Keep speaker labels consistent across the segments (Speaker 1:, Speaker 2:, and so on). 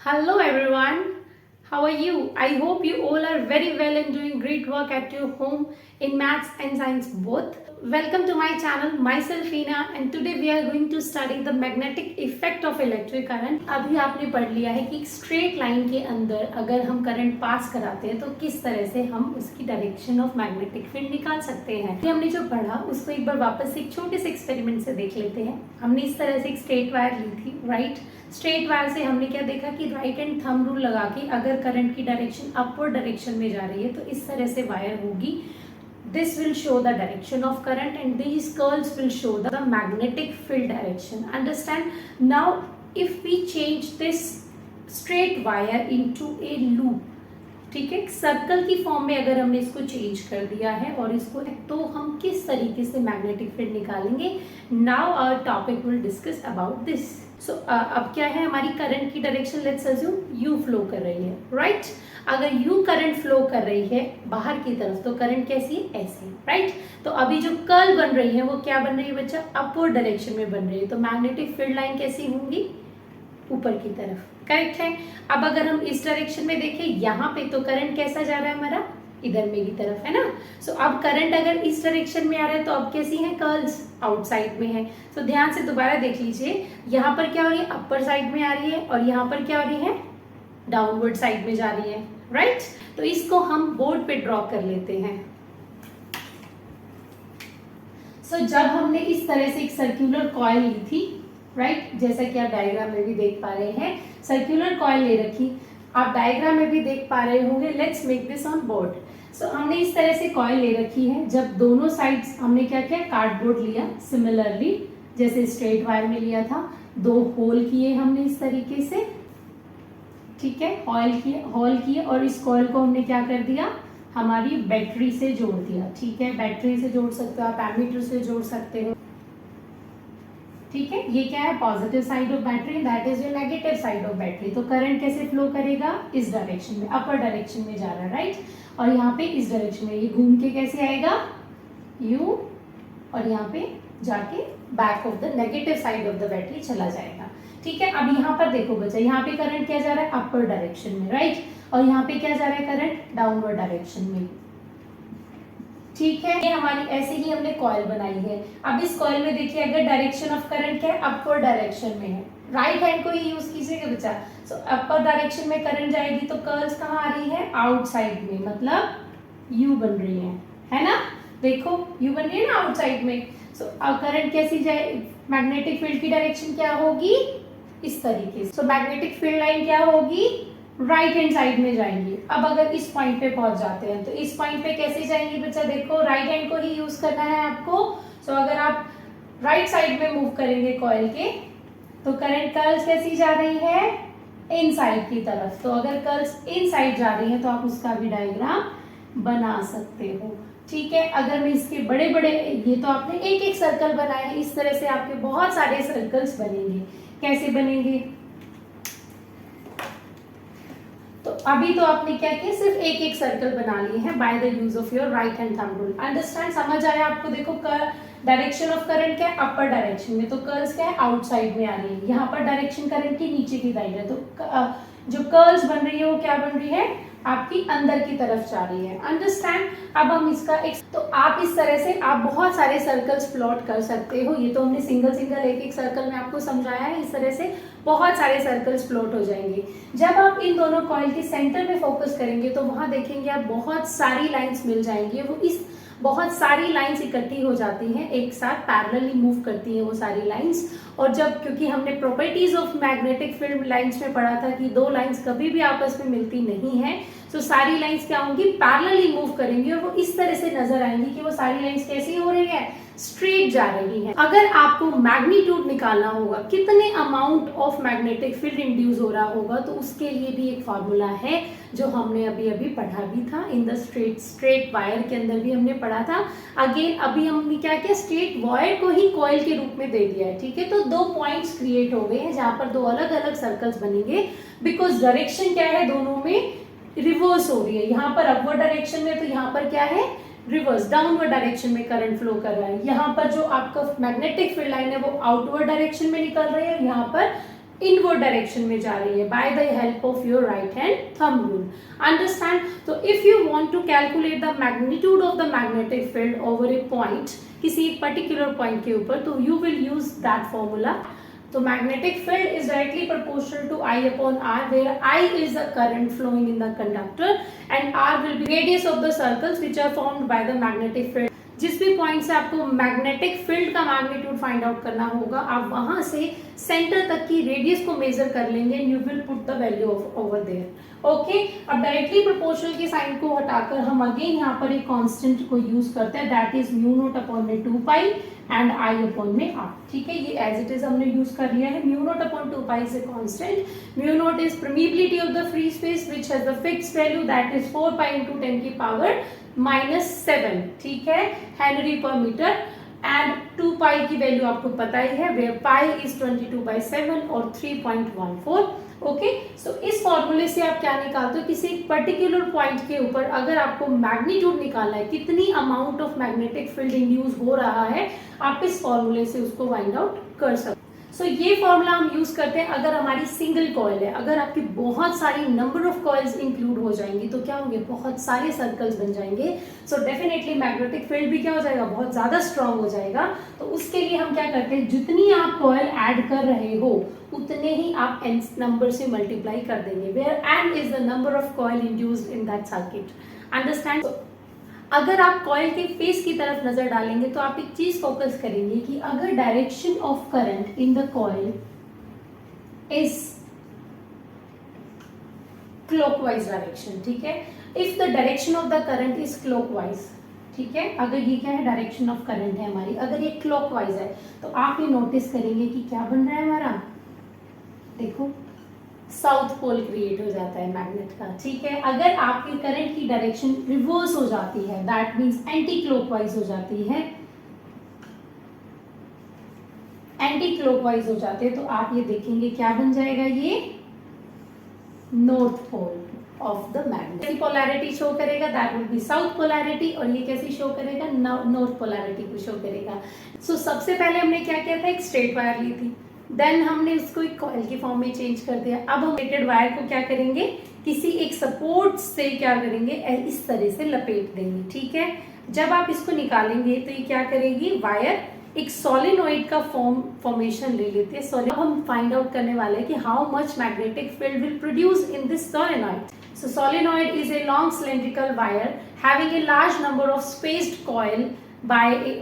Speaker 1: Hello everyone, how are you? I hope you all are very well and doing great work at your home in maths and science both. Welcome to my channel, myself Ina, and today we are going to study the magnetic effect of electric current. अभी आपने पढ़ लिया है कि straight line के अंदर अगर हम करंट पास कराते हैं तो किस तरह से हम उसकी डायरेक्शन ऑफ मैग्नेटिक फील्ड निकाल सकते हैं। हमने जो पढ़ा उसको एक बार वापस एक छोटे से एक्सपेरिमेंट से देख लेते हैं। हमने इस तरह से एक स्ट्रेट वायर ली थी, राइट। स्ट्रेट वायर से हमने क्या देखा कि राइट एंड थंब रूल लगा के अगर करंट की डायरेक्शन अपवर्ड डायरेक्शन में जा रही है तो इस तरह से वायर होगी। This will show the direction of current and these curls will show the magnetic field direction. Understand? Now, if we change this straight wire into a loop, ठीक है, सर्कल की फॉर्म में अगर हमने इसको चेंज कर दिया है और इसको तो हम किस तरीके से मैग्नेटिक फील्ड निकालेंगे। Now our topic will discuss about this. So अब क्या है, हमारी करंट की direction let's assume you flow कर रही है, राइट। अगर यू करंट फ्लो कर रही है बाहर की तरफ तो करंट कैसी है, ऐसे, राइट। तो अभी जो कर्ल बन रही है वो क्या बन रही है बच्चा, अपवर्ड डायरेक्शन में बन रही है। तो मैग्नेटिक फील्ड लाइन कैसी होंगी, ऊपर की तरफ, करेक्ट है। अब अगर हम इस डायरेक्शन में देखें यहाँ पे तो करंट कैसा जा रहा है हमारा, इधर में की तरफ, है ना। सो अब करंट अगर इस डायरेक्शन में आ रहा है तो अब कैसी है, कर्ल्स आउटसाइड में है। तो ध्यान से दोबारा देख लीजिए, यहाँ पर क्या हो रही है, अपर साइड में आ रही है और यहाँ पर क्या हो रही है, डाउनवर्ड साइड में जा रही है, राइट। तो इसको हम बोर्ड पे ड्रॉ कर लेते हैं। सो जब हमने इस तरह से एक सर्कुलर कॉइल ली थी, राइट, जैसा कि आप डायग्राम में भी देख पा रहे हैं, सर्कुलर कॉइल ले रखी, आप डायग्राम में भी देख पा रहे होंगे। Let's make this on board. So हमने इस तरह से कॉइल ले रखी है। जब दोनों साइड्स हमने क्या किया, कार्डबोर्ड लिया, सिमिलरली जैसे स्ट्रेट वायर में लिया था, दो होल किए हमने इस तरीके से, ठीक है, होल किए और इस कॉइल को हमने क्या कर दिया, हमारी बैटरी से जोड़ दिया, ठीक है। बैटरी से जोड़ सकते हो आप, एमीटर से जोड़ सकते हो, ठीक है। ये क्या है, positive side of battery, that is your negative side of battery. तो करंट कैसे फ्लो करेगा, इस डायरेक्शन में, अपर डायरेक्शन में जा रहा है, राइट। और यहाँ पे इस डायरेक्शन में ये घूम के कैसे आएगा, यू, और यहाँ पे जाके back of the negative side of the battery चला जाएगा, ठीक है। अब यहाँ पर देखो बच्चा, यहाँ पे करंट क्या जा रहा है, अपर डायरेक्शन में, राइट। और यहाँ पे क्या जा रहा है, करंट डाउनवर्ड डायरेक्शन में, ठीक है। ये हमारी ऐसे ही हमने कॉइल बनाई है। अब इस कॉइल में देखिए अगर डायरेक्शन ऑफ करंट क्या है, अपवर्ड डायरेक्शन में है, राइट हैंड को ही यूज कीजिएगा बच्चा। सो अपर डायरेक्शन में करंट जाएगी तो कर्ल्स कहाँ आ रही है, आउटसाइड में, मतलब यू बन रही है ना। देखो यू बन रही है ना आउटसाइड में। सो करंट कैसी जाए, मैग्नेटिक फील्ड की डायरेक्शन क्या होगी, इस तरीके से। सो मैग्नेटिक फील्ड लाइन क्या होगी, राइट हैंड साइड में जाएंगी। अब अगर इस पॉइंट पे पहुंच जाते हैं तो इस पॉइंट पे कैसे जाएंगी बच्चा, देखो राइट हैंड को ही यूज करना है आपको। सो अगर आप राइट साइड में मूव करेंगे कॉइल के तो करंट कर्ल्स कैसी जा रही है, इन साइड की तरफ। तो अगर कर्ल्स इन साइड जा रही है तो आप उसका भी डायग्राम बना सकते हो, ठीक है। अगर मैं इसके बड़े बड़े, ये तो आपने एक एक सर्कल बनाए हैं, इस तरह से आपके बहुत सारे सर्कल्स बनेंगे। कैसे बनेंगे, तो अभी तो आपने क्या किया, सिर्फ एक एक सर्कल बना लिए हैं by the use of your right hand thumb rule. Understand, समझ आया आपको। देखो डायरेक्शन ऑफ करंट क्या है, अपर डायरेक्शन में, तो कर्ल्स क्या है, आउटसाइड में आ रही है। यहाँ पर डायरेक्शन करंट की नीचे की साइड है, तो जो कर्ल्स बन रही है वो क्या बन रही है, आपकी अंदर की तरफ जा रही है। अंडरस्टैंड। अब हम इसका तो आप इस तरह से आप बहुत सारे सर्कल्स प्लॉट कर सकते हो। ये तो हमने सिंगल सिंगल एक एक सर्कल में आपको समझाया है, इस तरह से बहुत सारे सर्कल्स प्लॉट हो जाएंगे। जब आप इन दोनों कॉइल के सेंटर में फोकस करेंगे तो वहां देखेंगे आप बहुत सारी लाइंस मिल जाएंगी। वो इस बहुत सारी लाइंस इकट्ठी हो जाती हैं, एक साथ पैरेलली मूव करती हैं वो सारी लाइंस। और जब, क्योंकि हमने properties of magnetic field lines में पढ़ा था कि दो लाइंस कभी भी आपस में मिलती नहीं है, तो सारी लाइंस क्या होंगी, पैरेलली मूव करेंगी और वो इस तरह से नजर आएंगी कि वो सारी लाइंस कैसी हो रही है, स्ट्रेट जा रही है। अगर आपको मैग्नीट्यूड निकालना होगा, कितने amount of magnetic field induce हो रहा होगा, तो उसके लिए भी एक फॉर्मूला है जो हमने अभी अभी पढ़ा भी था इन द स्ट्रेट वायर के अंदर भी हमने पढ़ा था। अगेन अभी हमने क्या किया, स्ट्रेट वायर को ही कॉइल के रूप में दे दिया है, ठीक है। तो दो पॉइंट्स क्रिएट हो गए हैं जहां पर दो अलग अलग सर्कल्स बनेंगे, बिकॉज डायरेक्शन क्या है, दोनों में रिवर्स हो रही है। यहाँ पर अपवर्ड डायरेक्शन में, तो यहाँ पर क्या है, रिवर्स डाउनवर्ड डायरेक्शन में करंट फ्लो कर रहा है। यहाँ पर जो आपका मैग्नेटिक फील्ड लाइन है वो आउटवर्ड डायरेक्शन में निकल रही है, यहाँ पर इनवर्ड डायरेक्शन में जा रही है by the help of your right hand thumb rule. Understand? तो if you want to calculate the magnitude of the magnetic field over a point, किसी एक पर्टिकुलर पॉइंट के ऊपर, तो you will use that formula. तो magnetic field is directly proportional to I upon R, where I is the current flowing in the conductor and R will be radius of the circles which are formed by the magnetic field. जिस भी point से आपको magnetic field का magnitude find out करना होगा, आप वहां से सेंटर तक की रेडियस को मेजर कर लेंगे and you will put the value over there. Okay, अब डायरेक्टली प्रोपोर्शनल के साइन को हटाकर हम अगेन यहाँ पर एक कांस्टेंट को यूज करते हैं, that is mu not upon में 2 पाई एंड आई अपॉन में आर। ठीक है, ये एज इट इज हमने यूज कर लिया है। Mu naught upon 2 pi is a constant. Mu naught is permeability of the free space which has the fixed value, that is 4 pi into 10 की power -7, ठीक है, हेनरी पर मीटर। एंड 2 पाई की value आपको पता ही है, वेयर पाई इज 22/7 और 3.14। Okay, सो इस फॉर्मूले से आप क्या निकालते हो, किसी पर्टिकुलर पॉइंट के ऊपर अगर आपको मैग्नीट्यूड निकालना है, कितनी amount of magnetic field induce हो रहा है, आप इस फॉर्मूले से उसको फाइंड आउट कर सकते हो। सो ये फॉर्मूला हम यूज करते हैं अगर हमारी सिंगल कॉइल है। अगर आपकी बहुत सारी नंबर ऑफ कॉइल्स इंक्लूड हो जाएंगी तो क्या होंगे, बहुत सारे सर्कल्स बन जाएंगे। सो डेफिनेटली मैग्नेटिक फील्ड भी क्या हो जाएगा, बहुत ज्यादा स्ट्रांग हो जाएगा। तो उसके लिए हम क्या करते हैं, जितनी आप कॉइल ऐड कर रहे हो उतने ही आप n नंबर से मल्टीप्लाई कर देंगे, where n is the number of coil induced in that circuit. Understand? अगर आप कॉइल के फेस की तरफ नजर डालेंगे तो आप एक चीज फोकस करेंगे कि अगर direction of current in the coil is clockwise direction, ठीक है, if the direction of the current is clockwise, ठीक है, अगर ये क्या है, डायरेक्शन ऑफ करंट है हमारी, अगर ये क्लॉकवाइज है तो आप ये नोटिस करेंगे कि क्या बन रहा है हमारा, देखो साउथ पोल क्रिएट हो जाता है मैग्नेट का। ठीक है, अगर आपकी करंट की डायरेक्शन रिवर्स हो जाती है, दैट मींस एंटी क्लॉकवाइज हो जाती है, एंटी क्लॉकवाइज हो जाते हैं, तो आप ये देखेंगे क्या बन जाएगा, ये north pole of the magnet. कैसी पोलैरिटी शो करेगा, that will be south polarity, और ये कैसी शो करेगा, नॉर्थ पोलैरिटी को शो करेगा। सो सबसे पहले हमने क्या किया था, एक स्ट्रेट वायर ली थी, देन हमने उसको एक कॉइल की फॉर्म में चेंज कर दिया। अब हम रिलेटेड वायर को क्या करेंगे, किसी एक सपोर्ट से क्या करेंगे, इस तरह से लपेट देंगे। ठीक है, जब आप इसको निकालेंगे तो ये क्या करेगी, वायर एक सोलेनॉइड का फॉर्मेशन ले लेते हैं। अब हम फाइंड आउट करने वाले हैं कि how much magnetic field will produce in this solenoid. So solenoid is a long cylindrical wire having a large number of spaced coil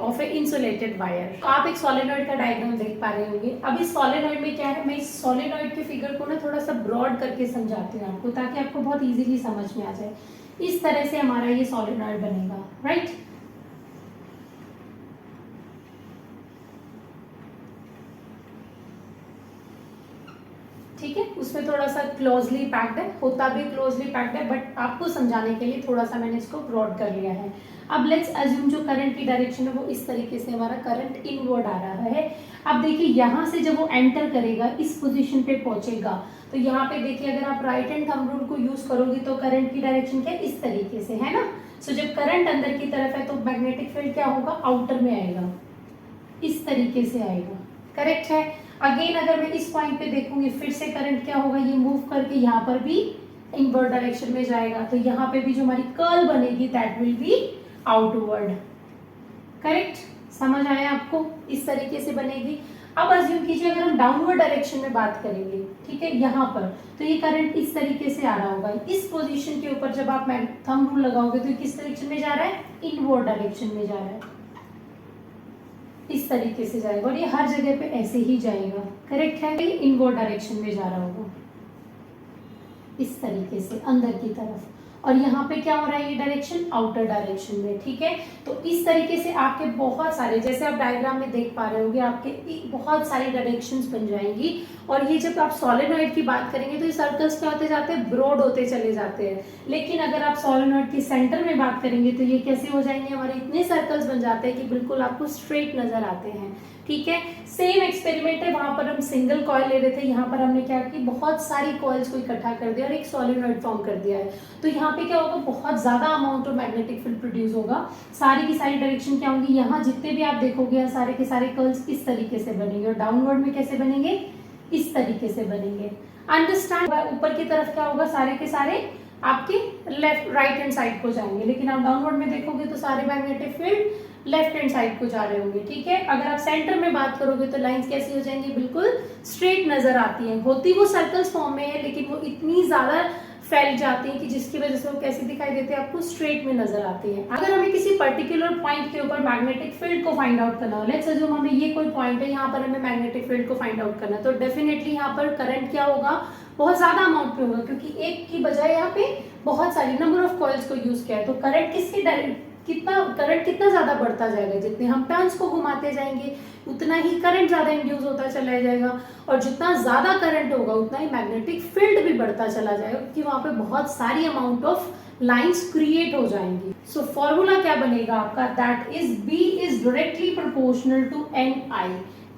Speaker 1: of a insulated wire। तो आप एक सोलेनॉइड का डायग्राम देख पा रहे होंगे। अब इस सोलेनॉइड में क्या है, मैं इस सोलेनॉइड के फिगर को ना थोड़ा सा ब्रॉड करके समझाती हूँ आपको, ताकि आपको बहुत इजीली समझ में आ जाए। इस तरह से हमारा ये सोलेनॉइड बनेगा, राइट। ठीक है, उसमें थोड़ा सा क्लोजली पैक्ड है, होता भी क्लोजली पैक्ड है, बट आपको समझाने के लिए थोड़ा सा मैंने इसको ब्रॉड कर लिया है। अब लेट्स अज्यूम जो करंट की डायरेक्शन है वो इस तरीके से हमारा करंट इनवर्ड आ रहा है। अब देखिए यहाँ से जब वो एंटर करेगा, इस पोजीशन पे पहुंचेगा, तो यहाँ पे देखिए अगर आप राइट हैंड थंब रूल को यूज करोगे तो करंट की डायरेक्शन क्या इस तरीके से है ना। सो जब करंट अंदर की तरफ है तो मैग्नेटिक फील्ड क्या होगा, आउटर में आएगा, इस तरीके से आएगा, करेक्ट है। अगेन अगर मैं इस पॉइंट पे देखूंगी, फिर से करंट क्या होगा, ये मूव करके यहाँ पर भी इनवर्ड डायरेक्शन में जाएगा, तो यहाँ पे भी जो हमारी कर्ल बनेगी that will B outward, correct. समझ आया आपको, इस तरीके से बनेगी। अब अज्यूम कीजिए अगर हम डाउनवर्ड डायरेक्शन में बात करेंगे, ठीक है, यहाँ पर तो ये करंट इस तरीके से आ रहा होगा, इस पोजीशन के ऊपर जब आप थंब रूल लगाओगे तो ये किस डायरेक्शन में जा रहा है, इनवर्ड डायरेक्शन में जा रहा है, इस तरीके से जाएगा, और ये हर जगह पे ऐसे ही जाएगा, करेक्ट है। ये इनवर्ड डायरेक्शन में जा रहा होगा इस तरीके से अंदर की तरफ, और यहाँ पे क्या हो रहा है, ये डायरेक्शन आउटर डायरेक्शन में। ठीक है, तो इस तरीके से आपके बहुत सारे, जैसे आप डायग्राम में देख पा रहे होंगे, आपके बहुत सारी डायरेक्शंस बन जाएंगी। और ये जब आप सोलेनॉइड की बात करेंगे तो ये सर्कल्स क्या होते जाते हैं, ब्रॉड होते चले जाते हैं। लेकिन अगर आप सोलेनॉइड के सेंटर में बात करेंगे तो ये कैसे हो जाएंगे, हमारे इतने सर्कल्स बन जाते हैं कि बिल्कुल आपको स्ट्रेट नजर आते हैं। ठीक है, सेम एक्सपेरिमेंट है, वहां पर हम सिंगल कॉइल ले रहे थे, यहाँ पर हमने क्या की, बहुत सारी कॉइल्स को इकट्ठा कर दिया और एक सोलेनॉइड फॉर्म कर दिया है। तो यहाँ पे क्या होगा, बहुत ज्यादा amount of magnetic field produce होगा। सारी की सारी डायरेक्शन क्या होंगी, यहाँ जितने भी आप देखोगे यहाँ सारे के सारे कर्ल्स इस तरीके से बनेंगे, और डाउनवर्ड में कैसे बनेंगे, इस तरीके से बनेंगे। अंडरस्टैंड? ऊपर की तरफ क्या होगा, सारे के सारे आपके लेफ्ट राइट हैंड साइड को जाएंगे, लेकिन आप डाउनवर्ड में देखोगे तो सारे magnetic field left hand side को जा रहे होंगे। ठीक है, अगर आप सेंटर में बात करोगे तो लाइंस कैसी हो जाएंगी, बिल्कुल स्ट्रेट नजर आती हैं। होती वो सर्कल्स फॉर्म में है, लेकिन वो इतनी ज्यादा फैल जाती है कि जिसकी वजह से वो कैसे दिखाई देते हैं, आपको स्ट्रेट में नजर आती है। अगर हमें किसी पर्टिकुलर पॉइंट के ऊपर मैग्नेटिक फील्ड को फाइंड आउट करना हो, लेट्स अज्यूम हमें ये कोई पॉइंट है, यहाँ पर हमें मैग्नेटिक फील्ड को फाइंड आउट करना है, तो डेफिनेटली यहाँ पर करंट क्या होगा, बहुत ज्यादा अमाउंट में होगा, क्योंकि एक की बजाय यहाँ पे बहुत सारी नंबर ऑफ कॉइल्स को यूज किया है। तो करंट कितना ज्यादा बढ़ता जाएगा, जितने हम टर्न्स को घुमाते जाएंगे उतना ही करंट ज्यादा इंड्यूस होता चला जाएगा, और जितना ज्यादा करंट होगा उतना ही मैग्नेटिक फील्ड भी बढ़ता चला जाएगा, क्योंकि वहां पे बहुत सारी अमाउंट ऑफ लाइंस क्रिएट हो जाएंगी। सो फॉर्मूला क्या बनेगा आपका, that is B is directly proportional to NI।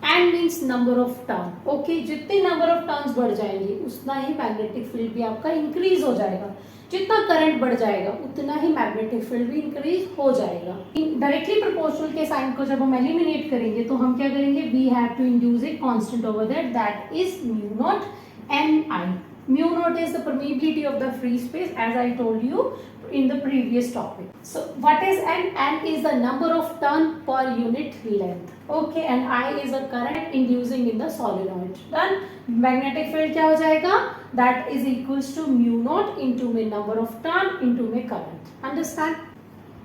Speaker 1: And means number of turn. Okay, जितने नंबर ऑफ टर्न्स बढ़ जाएंगे उतना ही मैग्नेटिक फील्ड भी आपका इंक्रीज हो जाएगा। जितना करंट बढ़ जाएगा उतना ही मैग्नेटिक फील्ड भी इंक्रीज हो जाएगा। डायरेक्टली प्रोपोर्शनल के साइन को जब हम एलिमिनेट करेंगे तो हम क्या करेंगे, we have to induce a constant over that is mu naught NI। Mu naught is the permeability of the free space, as I told you in the previous topic. So what is N? N is the number of turn per unit length. Okay, and I is the current inducing in the solenoid. Done. Magnetic field क्या हो जाएगा? That is equals to mu naught into my number of turn into my current. Understand?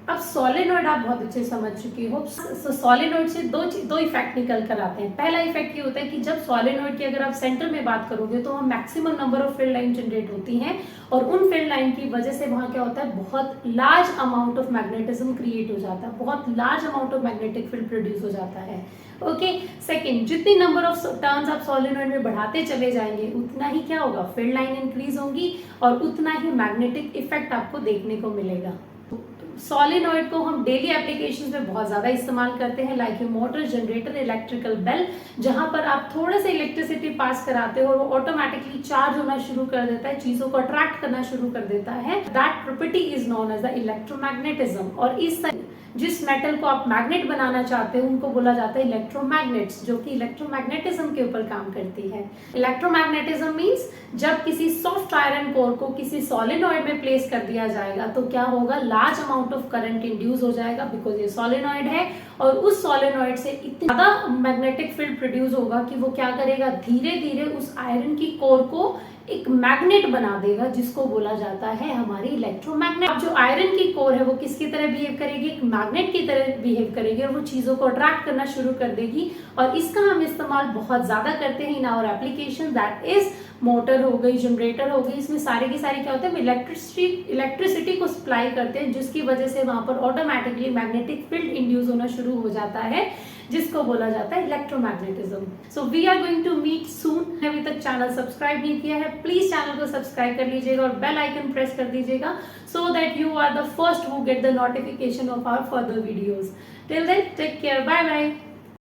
Speaker 1: अब solenoid आप बहुत अच्छे समझ चुके हो। सोलेनॉइड से दो इफेक्ट निकल कर आते हैं। पहला इफेक्ट ये होता है कि जब सोलेनॉइड की अगर आप सेंटर में बात करोगे तो वहाँ maximum number of field line generate होती हैं, और उन फील्ड लाइन की वजह से वहाँ क्या होता है, बहुत large amount of magnetism create हो जाता है, बहुत large amount of magnetic field produce हो जाता है। ओके, सेकेंड, जितनी नंबर ऑफ टर्न्स आप सोलेनॉइड में बढ़ाते चले जाएंगे उतना ही क्या होगा, फील्ड लाइन इंक्रीज होंगी और उतना ही मैग्नेटिक इफेक्ट आपको देखने को मिलेगा। सोलेनॉइड को हम डेली एप्लीकेशंस में बहुत ज्यादा इस्तेमाल करते हैं, like motor, generator, electrical bell, जहां पर आप थोड़ा सा इलेक्ट्रिसिटी पास कराते हो और वो ऑटोमेटिकली चार्ज होना शुरू कर देता है, चीजों को अट्रैक्ट करना शुरू कर देता है। That property is known as the electromagnetism. और इस जिस मेटल को आप मैग्नेट बनाना चाहते हो उनको बोला जाता है इलेक्ट्रोमैग्नेट्स, जो कि इलेक्ट्रोमैग्नेटिज्म के ऊपर काम करती है। इलेक्ट्रोमैग्नेटिज्म मींस जब किसी सॉफ्ट आयरन कोर को किसी सोलेनॉइड में प्लेस कर दिया जाएगा तो क्या होगा, large amount of current induce हो जाएगा, बिकॉज ये सोलेनॉइड है, और उस सोलेनॉइड से इतना ज्यादा मैग्नेटिक फील्ड प्रोड्यूस होगा कि वो क्या करेगा, धीरे धीरे उस आयरन की कोर को एक मैग्नेट बना देगा, जिसको बोला जाता है हमारी इलेक्ट्रोमैग्नेट। अब जो आयरन की कोर है वो किसकी तरह बिहेव करेगी, एक मैग्नेट की तरह बिहेव करेगी, और वो चीजों को अट्रैक्ट करना शुरू कर देगी। और इसका हम इस्तेमाल बहुत ज्यादा करते हैं in our application, that is motor हो गई, जनरेटर हो गई, इसमें सारे की सारी क्या होते हैं, इलेक्ट्रिसिटी को सप्लाई करते हैं, जिसकी वजह से वहां पर ऑटोमेटिकली मैग्नेटिक फील्ड इंड्यूस होना शुरू हो जाता है, जिसको बोला जाता है electromagnetism. So we are going to meet soon. अभी तक चैनल सब्सक्राइब नहीं किया है, प्लीज चैनल को सब्सक्राइब कर लीजिएगा और बेल आइकन प्रेस कर दीजिएगा, so that you are the first who get the notification of our further videos. Till then take care, bye bye.